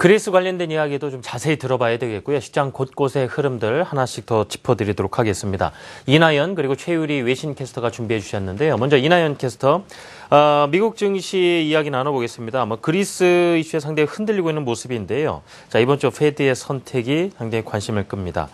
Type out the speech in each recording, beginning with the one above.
그리스 관련된 이야기도 좀 자세히 들어봐야 되겠고요. 시장 곳곳의 흐름들 하나씩 더 짚어드리도록 하겠습니다. 이나연 그리고 최유리 외신 캐스터가 준비해 주셨는데요. 먼저 이나연 캐스터, 미국 증시 이야기 나눠보겠습니다. 그리스 이슈에 상당히 흔들리고 있는 모습인데요. 자, 이번 주 페드의 선택이 상당히 관심을 끕니다.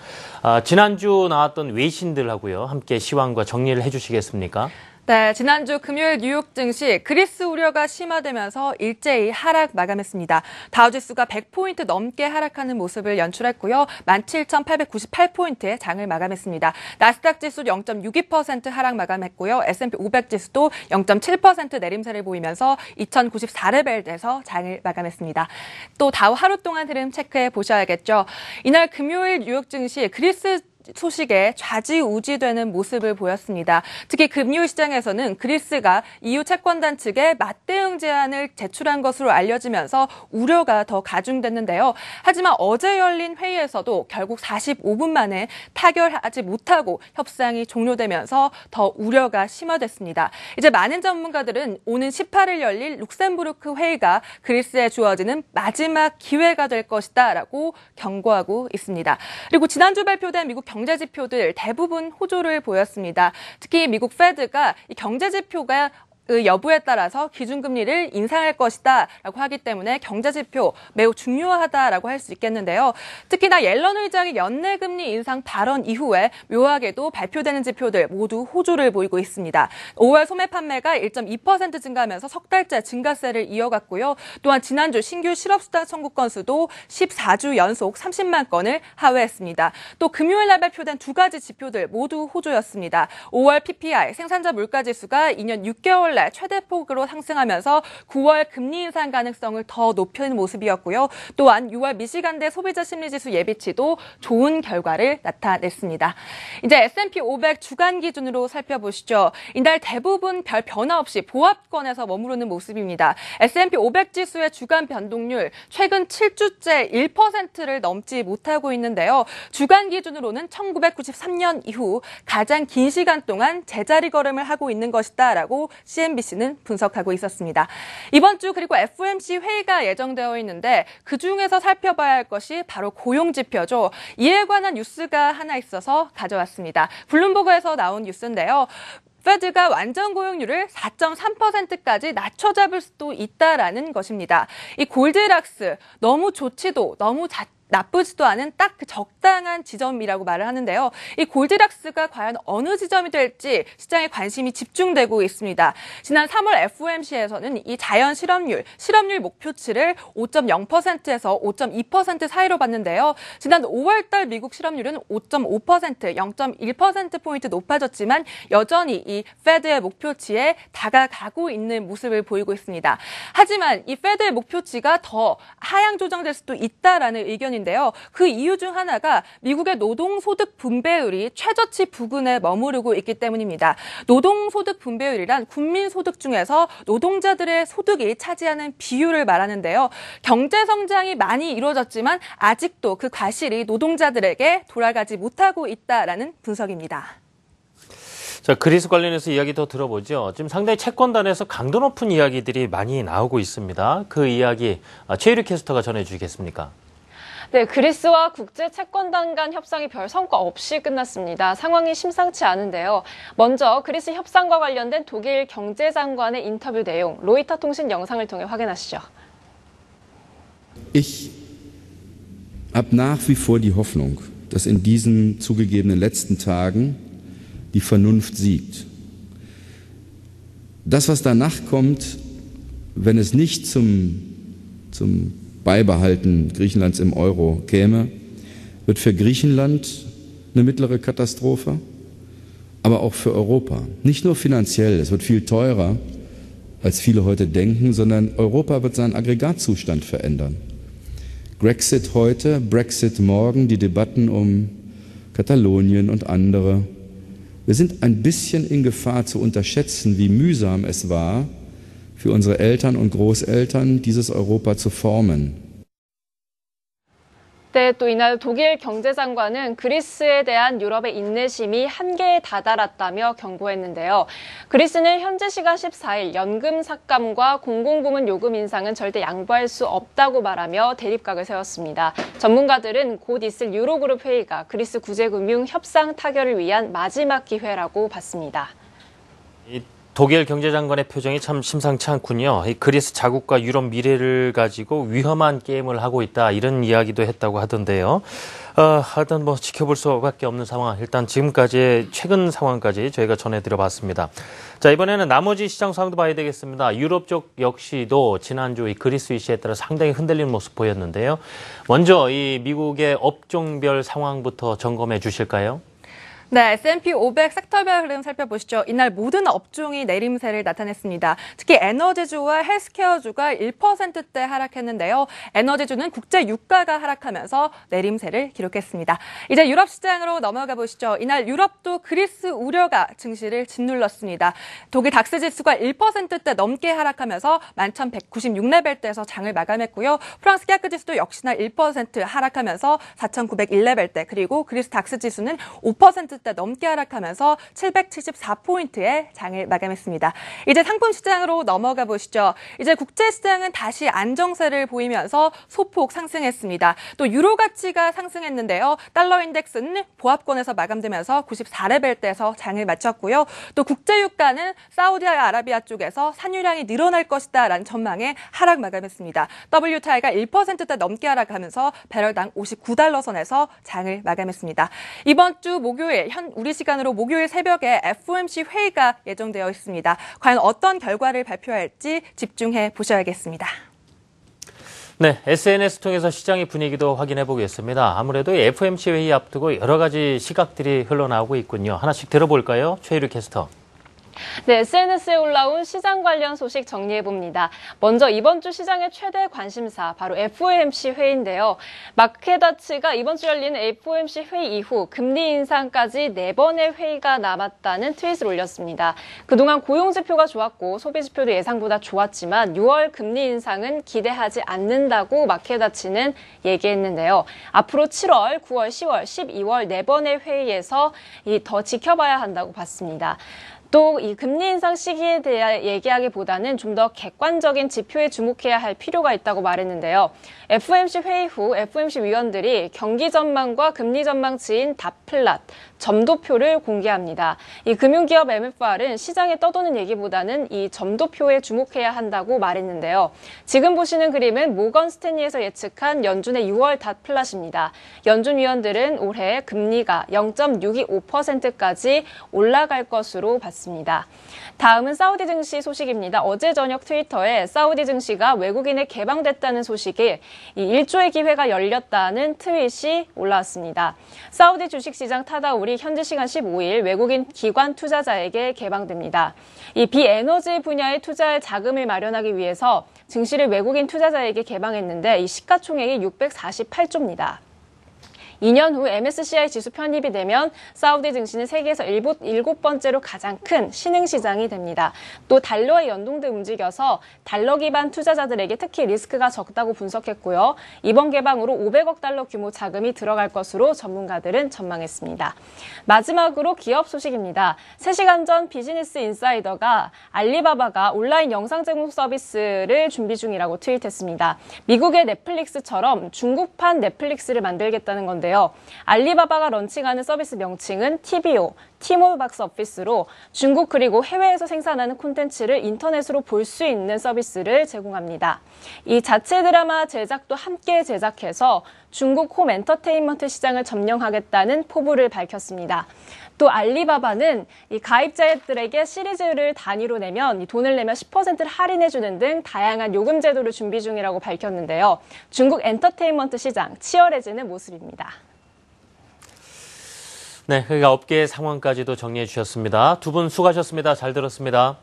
지난주 나왔던 외신들하고요. 함께 시황과 정리를 해주시겠습니까? 네, 지난주 금요일 뉴욕 증시 그리스 우려가 심화되면서 일제히 하락 마감했습니다. 다우지수가 100포인트 넘게 하락하는 모습을 연출했고요. 17,898포인트의 장을 마감했습니다. 나스닥 지수 0.62% 하락 마감했고요. S&P 500 지수도 0.7% 내림세를 보이면서 2,094레벨에서 장을 마감했습니다. 또 다우 하루 동안 흐름 체크해 보셔야겠죠. 이날 금요일 뉴욕 증시 그리스 소식에 좌지우지되는 모습을 보였습니다. 특히 금융 시장에서는 그리스가 EU 채권단 측에 맞대응 제안을 제출한 것으로 알려지면서 우려가 더 가중됐는데요. 하지만 어제 열린 회의에서도 결국 45분 만에 타결하지 못하고 협상이 종료되면서 더 우려가 심화됐습니다. 이제 많은 전문가들은 오는 18일 열릴 룩셈부르크 회의가 그리스에 주어지는 마지막 기회가 될 것이다라고 경고하고 있습니다. 그리고 지난주 발표된 미국 경제지표들 대부분 호조를 보였습니다. 특히 미국 페드가 이 경제지표가 여부에 따라서 기준금리를 인상할 것이다 라고 하기 때문에 경제지표 매우 중요하다라고 할 수 있겠는데요. 특히나 옐런 의장의 연내금리 인상 발언 이후에 묘하게도 발표되는 지표들 모두 호조를 보이고 있습니다. 5월 소매 판매가 1.2% 증가하면서 석 달째 증가세를 이어갔고요. 또한 지난주 신규 실업수당 청구 건수도 14주 연속 30만 건을 하회했습니다. 또 금요일 날 발표된 두 가지 지표들 모두 호조였습니다. 5월 PPI 생산자 물가지수가 2년 6개월 최대폭으로 상승하면서 9월 금리 인상 가능성을 더 높이는 모습이었고요. 또한 6월 미시간대 소비자 심리지수 예비치도 좋은 결과를 나타냈습니다. 이제 S&P 500 주간 기준으로 살펴보시죠. 이날 대부분 별 변화 없이 보합권에서 머무르는 모습입니다. S&P 500 지수의 주간 변동률 최근 7주째 1%를 넘지 못하고 있는데요. 주간 기준으로는 1993년 이후 가장 긴 시간 동안 제자리 걸음을 하고 있는 것이다라고 CNBC는 분석하고 있었습니다. 이번 주 그리고 FOMC 회의가 예정되어 있는데 그중에서 살펴봐야 할 것이 바로 고용지표죠. 이에 관한 뉴스가 하나 있어서 가져왔습니다. 블룸버그에서 나온 뉴스인데요. 페드가 완전 고용률을 4.3%까지 낮춰잡을 수도 있다라는 것입니다. 이 골드락스, 너무 좋지도 너무 나쁘지도 않은 딱 그 적당한 지점이라고 말을 하는데요. 이 골드락스가 과연 어느 지점이 될지 시장에 관심이 집중되고 있습니다. 지난 3월 FOMC에서는 이 자연 실업률 목표치를 5.0%에서 5.2% 사이로 봤는데요. 지난 5월 달 미국 실업률은 5.5%, 0.1%포인트 높아졌지만 여전히 이 페드의 목표치에 다가가고 있는 모습을 보이고 있습니다. 하지만 이 페드의 목표치가 더 하향 조정될 수도 있다라는 의견인데요. 그 이유 중 하나가 미국의 노동소득 분배율이 최저치 부근에 머무르고 있기 때문입니다. 노동소득 분배율이란 국민소득 중에서 노동자들의 소득이 차지하는 비율을 말하는데요. 경제성장이 많이 이루어졌지만 아직도 그 과실이 노동자들에게 돌아가지 못하고 있다라는 분석입니다. 자, 그리스 관련해서 이야기 더 들어보죠. 지금 상당히 채권단에서 강도 높은 이야기들이 많이 나오고 있습니다. 그 이야기 최유리 캐스터가 전해주시겠습니까? 네, 그리스와 국제 채권단 간 협상이 별 성과 없이 끝났습니다. 상황이 심상치 않은데요. 먼저 그리스 협상과 관련된 독일 경제장관의 인터뷰 내용, 로이터 통신 영상을 통해 확인하시죠. Ich habe nach wie vor die Hoffnung, dass in diesen zugegebenen letzten Tagen die Vernunft siegt. Das, was danach kommt, wenn es nicht zum Beibehalten Griechenlands im Euro käme, wird für Griechenland eine mittlere Katastrophe, aber auch für Europa. Nicht nur finanziell, es wird viel teurer, als viele heute denken, sondern Europa wird seinen Aggregatzustand verändern. Grexit heute, Brexit morgen, die Debatten um Katalonien und andere. Wir sind ein bisschen in Gefahr zu unterschätzen, wie mühsam es war, für unsere Eltern und Großeltern dieses Europa zu formen. 네, 또 이날 독일 경제장관은 그리스에 대한 유럽의 인내심이 한계에 다다랐다며 경고했는데요. 그리스는 현지 시간 14일 연금 삭감과 공공부문 요금 인상은 절대 양보할 수 없다고 말하며 대립각을 세웠습니다. 전문가들은 곧 있을 유로그룹 회의가 그리스 구제금융 협상 타결을 위한 마지막 기회라고 봤습니다. 독일 경제장관의 표정이 참 심상치 않군요. 이 그리스 자국과 유럽 미래를 가지고 위험한 게임을 하고 있다, 이런 이야기도 했다고 하던데요. 하여튼 지켜볼 수밖에 없는 상황. 일단 지금까지의 최근 상황까지 저희가 전해드려봤습니다. 자, 이번에는 나머지 시장 상황도 봐야 되겠습니다. 유럽 쪽 역시도 지난주 이 그리스 이슈에 따라 상당히 흔들리는 모습 보였는데요. 먼저 이 미국의 업종별 상황부터 점검해 주실까요? 네, S&P 500 섹터별 흐름 살펴보시죠. 이날 모든 업종이 내림세를 나타냈습니다. 특히 에너지주와 헬스케어주가 1%대 하락했는데요. 에너지주는 국제 유가가 하락하면서 내림세를 기록했습니다. 이제 유럽 시장으로 넘어가 보시죠. 이날 유럽도 그리스 우려가 증시를 짓눌렀습니다. 독일 닥스 지수가 1%대 넘게 하락하면서 11,196레벨대에서 장을 마감했고요. 프랑스 캐크 지수도 역시나 1% 하락하면서 4,901레벨대, 그리고 그리스 닥스 지수는 5% 대 넘게 하락하면서 774포인트의 장을 마감했습니다. 이제 상품 시장으로 넘어가 보시죠. 이제 국제 시장은 다시 안정세를 보이면서 소폭 상승했습니다. 또 유로 가치가 상승했는데요. 달러 인덱스는 보합권에서 마감되면서 94레벨대에서 장을 마쳤고요. 또 국제 유가는 사우디아라비아 쪽에서 산유량이 늘어날 것이다라는 전망에 하락 마감했습니다. WTI가 1%대 넘게 하락하면서 배럴당 59달러 선에서 장을 마감했습니다. 이번 주 목요일 우리 시간으로 목요일 새벽에 FOMC 회의가 예정되어 있습니다. 과연 어떤 결과를 발표할지 집중해 보셔야겠습니다. 네, SNS 통해서 시장의 분위기도 확인해 보겠습니다. 아무래도 FOMC 회의 앞두고 여러 가지 시각들이 흘러나오고 있군요. 하나씩 들어볼까요? 최유리 캐스터. 네, SNS에 올라온 시장 관련 소식 정리해봅니다. 먼저 이번 주 시장의 최대 관심사, 바로 FOMC 회의인데요. 마켓와치가 이번 주 열리는 FOMC 회의 이후 금리 인상까지 4번의 회의가 남았다는 트윗을 올렸습니다. 그동안 고용지표가 좋았고 소비지표도 예상보다 좋았지만 6월 금리 인상은 기대하지 않는다고 마켓와치는 얘기했는데요. 앞으로 7월, 9월, 10월, 12월 4번의 회의에서 더 지켜봐야 한다고 봤습니다. 또 이 금리 인상 시기에 대해 얘기하기보다는 좀 더 객관적인 지표에 주목해야 할 필요가 있다고 말했는데요. FOMC 회의 후 FOMC 위원들이 경기 전망과 금리 전망치인 닷플랫, 점도표를 공개합니다. 이 금융기업 MFR은 시장에 떠도는 얘기보다는 이 점도표에 주목해야 한다고 말했는데요. 지금 보시는 그림은 모건 스탠리에서 예측한 연준의 6월 닷플랫입니다. 연준 위원들은 올해 금리가 0.625%까지 올라갈 것으로 봤습니다. 다음은 사우디 증시 소식입니다. 어제 저녁 트위터에 사우디 증시가 외국인에 개방됐다는 소식에 이 1조의 기회가 열렸다는 트윗이 올라왔습니다. 사우디 주식시장 타다울이 현지 시간 15일 외국인 기관 투자자에게 개방됩니다. 이 비에너지 분야에 투자할 자금을 마련하기 위해서 증시를 외국인 투자자에게 개방했는데 이 시가총액이 648조입니다. 2년 후 MSCI 지수 편입이 되면 사우디 증시는 세계에서 7번째로 가장 큰 신흥시장이 됩니다. 또 달러에 연동돼 움직여서 달러 기반 투자자들에게 특히 리스크가 적다고 분석했고요. 이번 개방으로 500억 달러 규모 자금이 들어갈 것으로 전문가들은 전망했습니다. 마지막으로 기업 소식입니다. 3시간 전 비즈니스 인사이더가 알리바바가 온라인 영상 제공 서비스를 준비 중이라고 트윗했습니다. 미국의 넷플릭스처럼 중국판 넷플릭스를 만들겠다는 건데 알리바바가 런칭하는 서비스 명칭은 TVO, 티몰 박스 오피스로 중국 그리고 해외에서 생산하는 콘텐츠를 인터넷으로 볼 수 있는 서비스를 제공합니다. 이 자체 드라마 제작도 함께 제작해서 중국 홈 엔터테인먼트 시장을 점령하겠다는 포부를 밝혔습니다. 또 알리바바는 이 가입자들에게 시리즈를 단위로 내면 돈을 내면 10%를 할인해주는 등 다양한 요금 제도를 준비 중이라고 밝혔는데요. 중국 엔터테인먼트 시장 치열해지는 모습입니다. 네, 그러니까 업계의 상황까지도 정리해 주셨습니다. 두 분 수고하셨습니다. 잘 들었습니다.